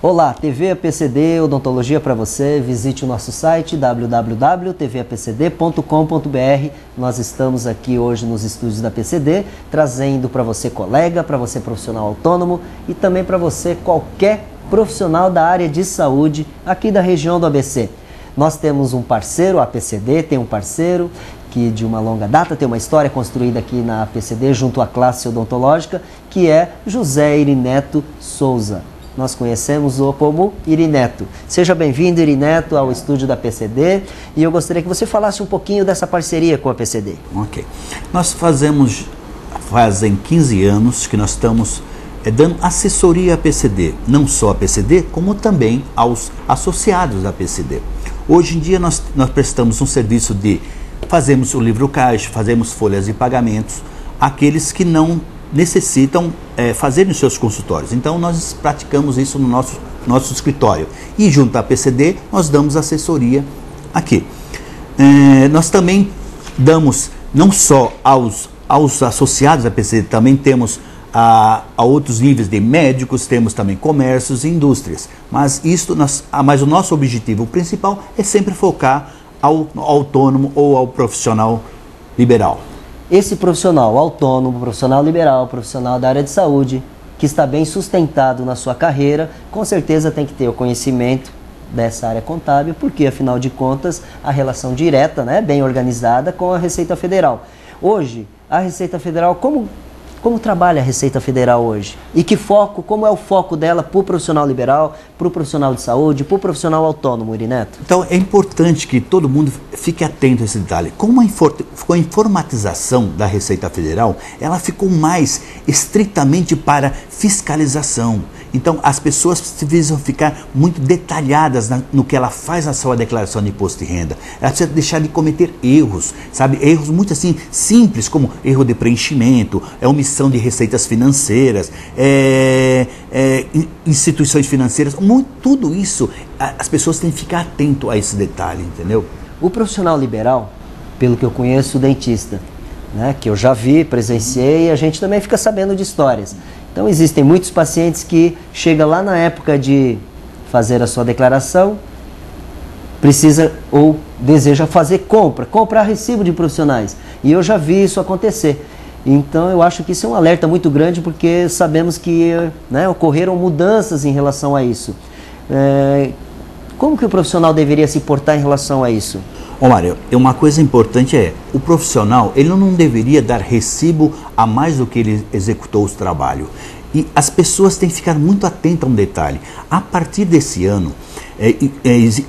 Olá, TV APCD, odontologia para você. Visite o nosso site www.tvapcd.com.br. Nós estamos aqui hoje nos estúdios da APCD, trazendo para você colega, para você profissional autônomo e também para você qualquer profissional da área de saúde aqui da região do ABC. Nós temos um parceiro, a APCD tem um parceiro que de uma longa data tem uma história construída aqui na APCD junto à classe odontológica, que é José Irineto Souza. Nós conhecemos-o como Irineto. Seja bem-vindo, Irineto, ao estúdio da APCD, e eu gostaria que você falasse um pouquinho dessa parceria com a APCD. Ok. Nós fazem 15 anos que nós estamos dando assessoria à APCD, não só à APCD, como também aos associados da APCD. Hoje em dia nós prestamos um serviço de fazemos o livro caixa, fazemos folhas de pagamentos, aqueles que não necessitam fazer nos seus consultórios. Então nós praticamos isso no nosso escritório. E junto à APCD nós damos assessoria aqui. Nós também damos não só aos associados da APCD, também temos a outros níveis de médicos, temos também comércios e indústrias. Mas o nosso objetivo principal é sempre focar ao autônomo ou ao profissional liberal. Esse profissional autônomo, profissional liberal, profissional da área de saúde, que está bem sustentado na sua carreira, com certeza tem que ter o conhecimento dessa área contábil, porque afinal de contas a relação direta, bem organizada com a Receita Federal. Hoje, a Receita Federal, como trabalha a Receita Federal hoje? E como é o foco dela para o profissional liberal, para o profissional de saúde, para o profissional autônomo, Irineto? Então é importante que todo mundo fique atento a esse detalhe. Com a informatização da Receita Federal, ela ficou mais estritamente para fiscalização. Então as pessoas precisam ficar muito detalhadas no que ela faz na sua declaração de imposto de renda. Ela precisa deixar de cometer erros, sabe? Erros muito assim simples, como erro de preenchimento, omissão de receitas financeiras, instituições financeiras, tudo isso as pessoas têm que ficar atento a esse detalhe, entendeu? O profissional liberal, pelo que eu conheço, o dentista, que eu já vi, presenciei, e a gente também fica sabendo de histórias. Então existem muitos pacientes que chegam lá na época de fazer a sua declaração, precisa ou deseja fazer comprar recibo de profissionais. E eu já vi isso acontecer. Então eu acho que isso é um alerta muito grande, porque sabemos que ocorreram mudanças em relação a isso. Como que o profissional deveria se portar em relação a isso? Ô Mário, uma coisa importante o profissional ele não deveria dar recibo a mais do que ele executou o trabalho. E as pessoas têm que ficar muito atentas a um detalhe. A partir desse ano,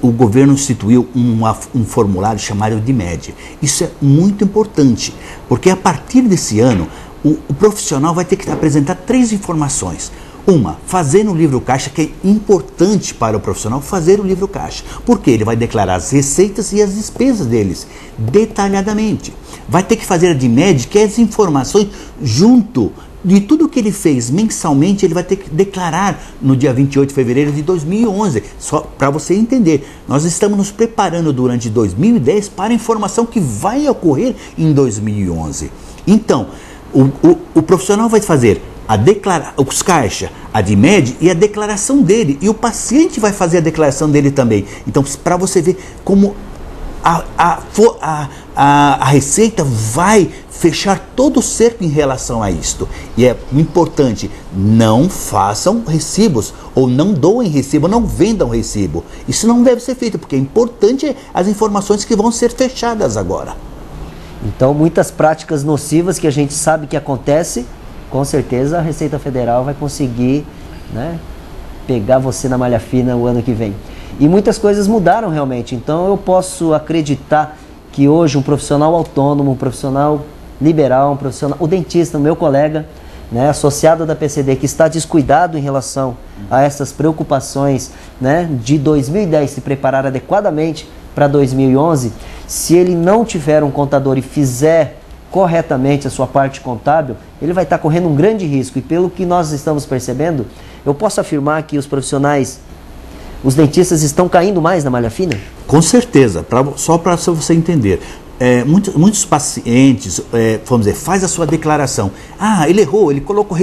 o governo instituiu um formulário chamado de MED. Isso é muito importante, porque a partir desse ano, o profissional vai ter que apresentar 3 informações. Uma, fazer no livro caixa, que é importante para o profissional fazer o livro caixa, porque ele vai declarar as receitas e as despesas deles detalhadamente. Vai ter que fazer a de MED, que é as informações junto de tudo que ele fez mensalmente, ele vai ter que declarar no dia 28 de fevereiro de 2011. Só para você entender, nós estamos nos preparando durante 2010 para a informação que vai ocorrer em 2011. Então, o profissional vai fazer os caixa, a de MED e a declaração dele. E o paciente vai fazer a declaração dele também. Então, para você ver como a Receita vai fechar todo o cerco em relação a isto. E é importante, não façam recibos, ou não doem recibo, não vendam recibo. Isso não deve ser feito, porque é importante as informações que vão ser fechadas agora. Então, muitas práticas nocivas que a gente sabe que acontece, com certeza a Receita Federal vai conseguir pegar você na malha fina o ano que vem. E muitas coisas mudaram realmente, então eu posso acreditar que hoje um profissional autônomo, um profissional liberal, o dentista, o meu colega, associado da APCD, que está descuidado em relação a essas preocupações de 2010, se preparar adequadamente para 2011, se ele não tiver um contador e fizer corretamente a sua parte contábil, ele vai estar correndo um grande risco. E pelo que nós estamos percebendo, eu posso afirmar que os dentistas estão caindo mais na malha fina? Com certeza, só para você entender. muitos pacientes, vamos dizer, faz a sua declaração. Ah, ele errou, ele colocou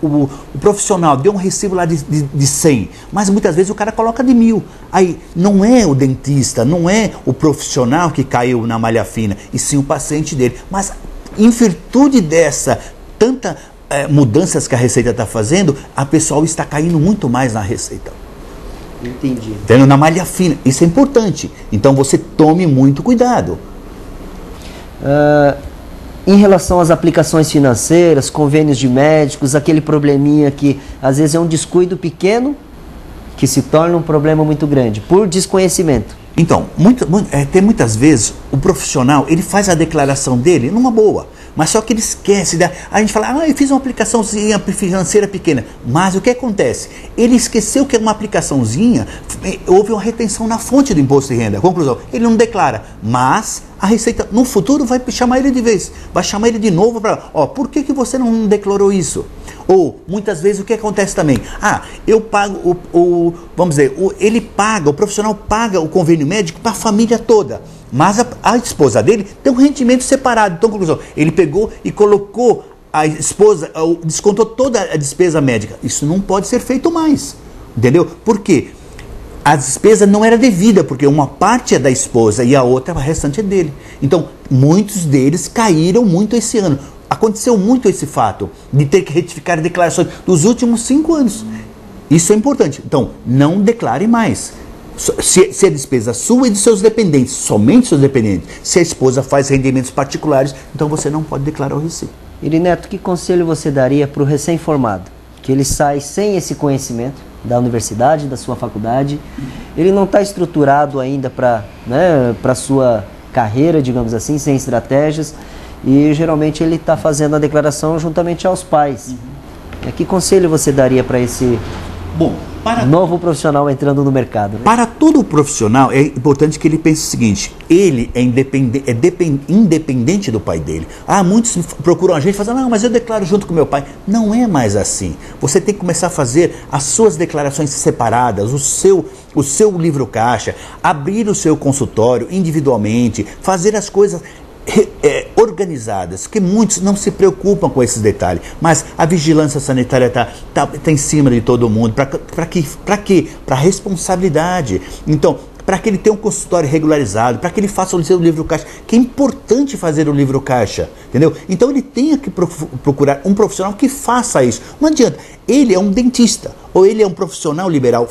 o profissional, deu um recibo lá de 100, mas muitas vezes o cara coloca de 1.000. Aí não é o dentista, não é o profissional que caiu na malha fina, e sim o paciente dele. Mas em virtude dessa tanta mudanças que a Receita está fazendo, a pessoa está caindo muito mais na Receita. Entendi. Tendo na malha fina, isso é importante. Então você tome muito cuidado. Em relação às aplicações financeiras, convênios de médicos, aquele probleminha que às vezes é um descuido pequeno que se torna um problema muito grande, por desconhecimento. Então, tem muitas vezes o profissional, ele faz a declaração dele numa boa, mas só que ele esquece. A gente fala, eu fiz uma aplicaçãozinha financeira pequena, mas o que acontece? Ele esqueceu que é uma aplicaçãozinha, houve uma retenção na fonte do imposto de renda. Conclusão, ele não declara, mas a Receita no futuro vai chamar ele de vez, vai chamar ele de novo para, por que você não declarou isso? Ou, muitas vezes, o que acontece também? Eu pago, vamos dizer, o profissional paga o convênio médico para a família toda, mas a esposa dele tem um rendimento separado. Então, conclusão, ele pegou e colocou a esposa, descontou toda a despesa médica. Isso não pode ser feito mais, entendeu? Por quê? A despesa não era devida, porque uma parte é da esposa e a outra, a restante é dele. Então, muitos deles caíram muito esse ano. Aconteceu muito esse fato de ter que retificar declarações dos últimos 5 anos. Isso é importante. Então, não declare mais. Se a despesa sua e de seus dependentes, somente seus dependentes, se a esposa faz rendimentos particulares, então você não pode declarar o recibo. Irineto, que conselho você daria para o recém-formado? Que ele sai sem esse conhecimento da universidade, da sua faculdade, ele não está estruturado ainda para a sua carreira, digamos assim, sem estratégias, e geralmente ele está fazendo a declaração juntamente aos pais. Que conselho você daria para esse novo profissional entrando no mercado? Né? Para todo profissional é importante que ele pense o seguinte: ele é independente do pai dele. Muitos procuram a gente e falam, mas eu declaro junto com meu pai. Não é mais assim. Você tem que começar a fazer as suas declarações separadas, o seu livro caixa, abrir o seu consultório individualmente, fazer as coisas organizadas, que muitos não se preocupam com esses detalhes, mas a vigilância sanitária tá em cima de todo mundo. Para quê? Para responsabilidade. Então, para que ele tenha um consultório regularizado, para que ele faça o seu livro caixa, que é importante fazer o livro caixa, entendeu? Então ele tem que procurar um profissional que faça isso. Não adianta, ele é um dentista, ou ele é um profissional liberal,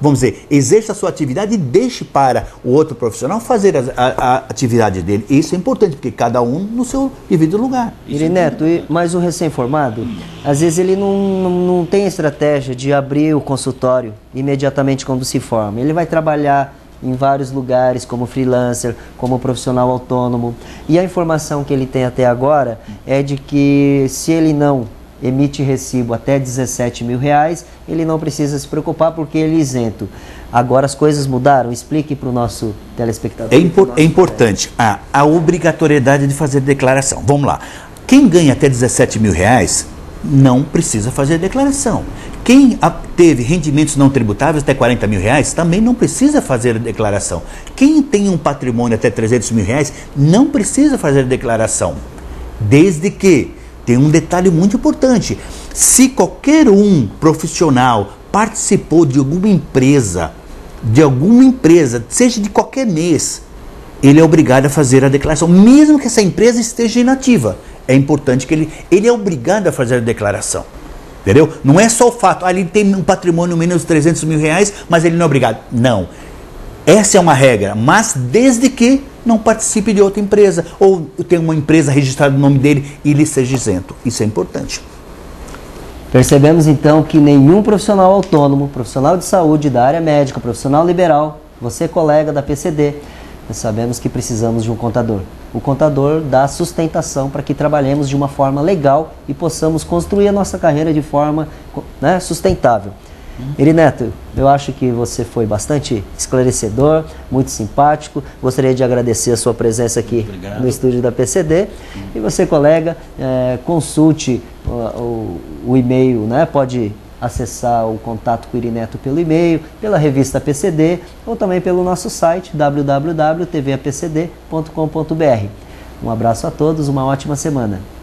vamos dizer, exerça a sua atividade e deixe para o outro profissional fazer a atividade dele. Isso é importante, porque cada um no seu devido lugar. Irineto, mas o recém-formado, às vezes ele não tem estratégia de abrir o consultório imediatamente quando se forma. Ele vai trabalhar em vários lugares, como freelancer, como profissional autônomo. E a informação que ele tem até agora é de que se ele não emite recibo até R$17.000, ele não precisa se preocupar porque ele é isento. Agora as coisas mudaram? Explique para o nosso telespectador. É importante a obrigatoriedade de fazer declaração. Vamos lá. Quem ganha até R$17.000 não precisa fazer declaração. Quem teve rendimentos não tributáveis até R$40.000 também não precisa fazer declaração. Quem tem um patrimônio até R$300.000 não precisa fazer declaração. Desde que tem um detalhe muito importante: se qualquer profissional participou de alguma empresa, seja de qualquer mês, ele é obrigado a fazer a declaração, mesmo que essa empresa esteja inativa. É importante que ele é obrigado a fazer a declaração. Entendeu? Não é só o fato, ele tem um patrimônio menos de R$300.000, mas ele não é obrigado. Não. Essa é uma regra, mas desde que não participe de outra empresa, ou tenha uma empresa registrada no nome dele e ele seja isento. Isso é importante. Percebemos então que nenhum profissional autônomo, profissional de saúde da área médica, profissional liberal, você colega da PCD, nós sabemos que precisamos de um contador. O contador dá sustentação para que trabalhemos de uma forma legal e possamos construir a nossa carreira de forma sustentável. Irineto, eu acho que você foi bastante esclarecedor, muito simpático. Gostaria de agradecer a sua presença aqui no estúdio da PCD. E você, colega, consulte o e-mail, pode acessar o contato com o Irineto pelo e-mail, pela revista PCD ou também pelo nosso site www.tvapcd.com.br. Um abraço a todos, uma ótima semana.